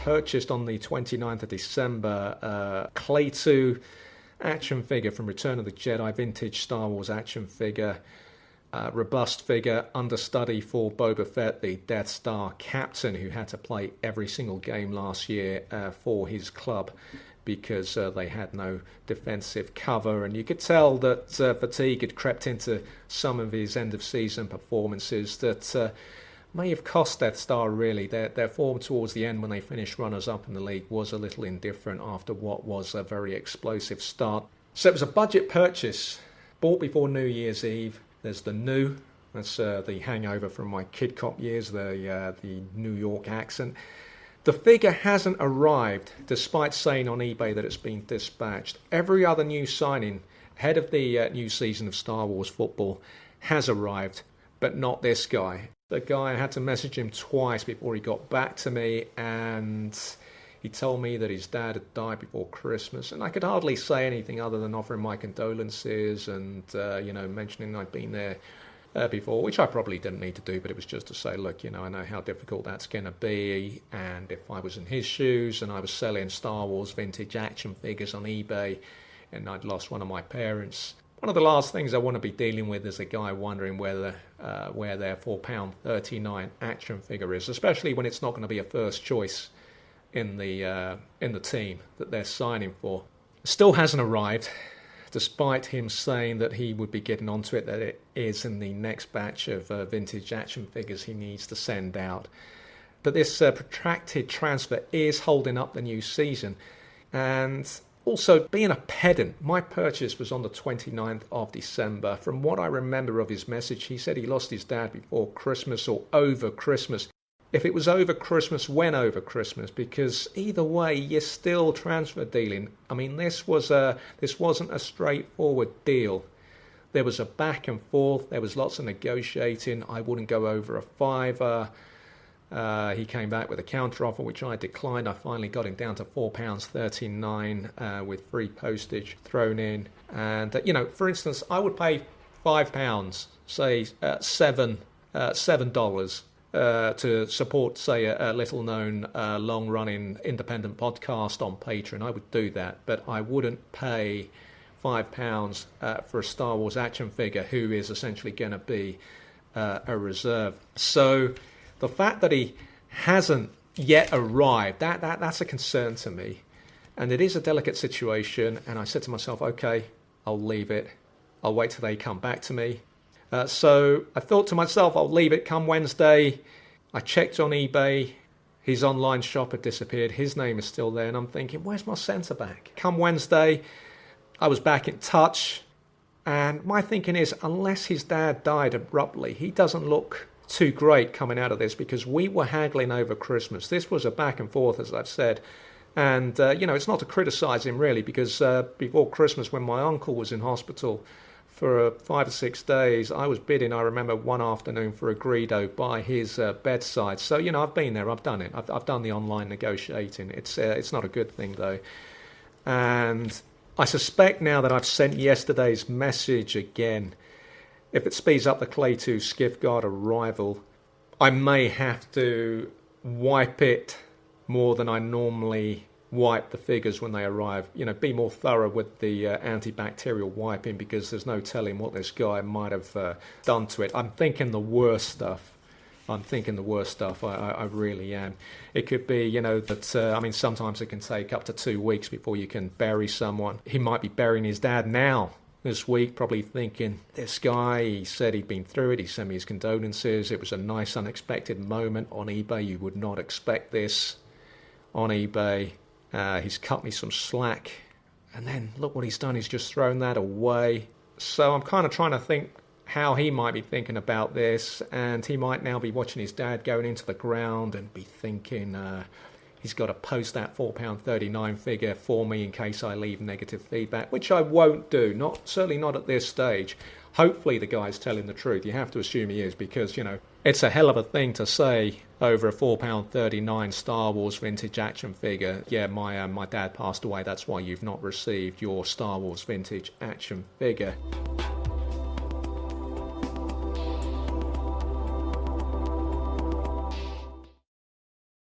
purchased on the 29th of December Clay 2 action figure from Return of the Jedi, vintage Star Wars action figure. Robust figure, understudy for Boba Fett, the Death Star captain who had to play every single game last year for his club because they had no defensive cover, and you could tell that fatigue had crept into some of his end-of-season performances that may have cost Death Star, really. Their form towards the end when they finished runners-up in the league was a little indifferent after what was a very explosive start. So it was a budget purchase, bought before New Year's Eve. There's the new, that's the hangover from my Kid Cop years, the New York accent. The figure hasn't arrived, despite saying on eBay that it's been dispatched. Every other new signing ahead of the new season of Star Wars football has arrived, but not this guy. The guy, I had to message him twice before he got back to me, and he told me that his dad had died before Christmas, and I could hardly say anything other than offering my condolences and, mentioning I'd been there before, which I probably didn't need to do, but it was just to say, look, I know how difficult that's going to be, and if I was in his shoes and I was selling Star Wars vintage action figures on eBay and I'd lost one of my parents, one of the last things I want to be dealing with is a guy wondering where their £4.39 action figure is, especially when it's not going to be a first choice in the team that they're signing for. Still hasn't arrived, despite him saying that he would be getting onto it, that it is in the next batch of vintage action figures he needs to send out. But this protracted transfer is holding up the new season. And also, being a pedant, my purchase was on the 29th of December. From what I remember of his message, he said he lost his dad before Christmas or over Christmas. If it was over Christmas, when over Christmas? Because either way, you're still transfer dealing. I mean, this wasn't a straightforward deal. There was a back and forth. There was lots of negotiating. I wouldn't go over a $5. He came back with a counter offer, which I declined. I finally got him down to £4.39 with free postage thrown in. And for instance, I would pay £5, say $7. To support, say, a little-known, long-running independent podcast on Patreon. I would do that, but I wouldn't pay £5 for a Star Wars action figure who is essentially going to be a reserve. So the fact that he hasn't yet arrived, that's a concern to me. And it is a delicate situation, and I said to myself, okay, I'll leave it. I'll wait till they come back to me. So I thought to myself, I'll leave it come Wednesday. I checked on eBay. His online shop had disappeared. His name is still there. And I'm thinking, where's my centre back? Come Wednesday, I was back in touch. And my thinking is, unless his dad died abruptly, he doesn't look too great coming out of this, because we were haggling over Christmas. This was a back and forth, as I've said. And, it's not to criticise him, really, because before Christmas, when my uncle was in hospital for 5 or 6 days, I was bidding, I remember, one afternoon for a Greedo by his bedside. So, I've been there, I've done it. I've done the online negotiating. It's not a good thing, though. And I suspect now that I've sent yesterday's message again, if it speeds up the Clay 2 Skiff Guard arrival, I may have to wipe it more than I normally wipe the figures when they arrive. Be more thorough with the antibacterial wiping, because there's no telling what this guy might have done to it. I'm thinking the worst stuff. I really am. It could be, that, sometimes it can take up to 2 weeks before you can bury someone. He might be burying his dad now, this week, probably thinking, this guy, he said he'd been through it, he sent me his condolences, it was a nice unexpected moment on eBay, you would not expect this on eBay. He's cut me some slack, and then look what he's done, he's just thrown that away. So I'm kind of trying to think how he might be thinking about this, and he might now be watching his dad going into the ground and be thinking he's got to post that £4.39 figure for me in case I leave negative feedback, which I won't do, certainly not at this stage. Hopefully the guy's telling the truth. You have to assume he is, because, it's a hell of a thing to say over a £4.39 Star Wars vintage action figure. Yeah, my dad passed away, that's why you've not received your Star Wars vintage action figure.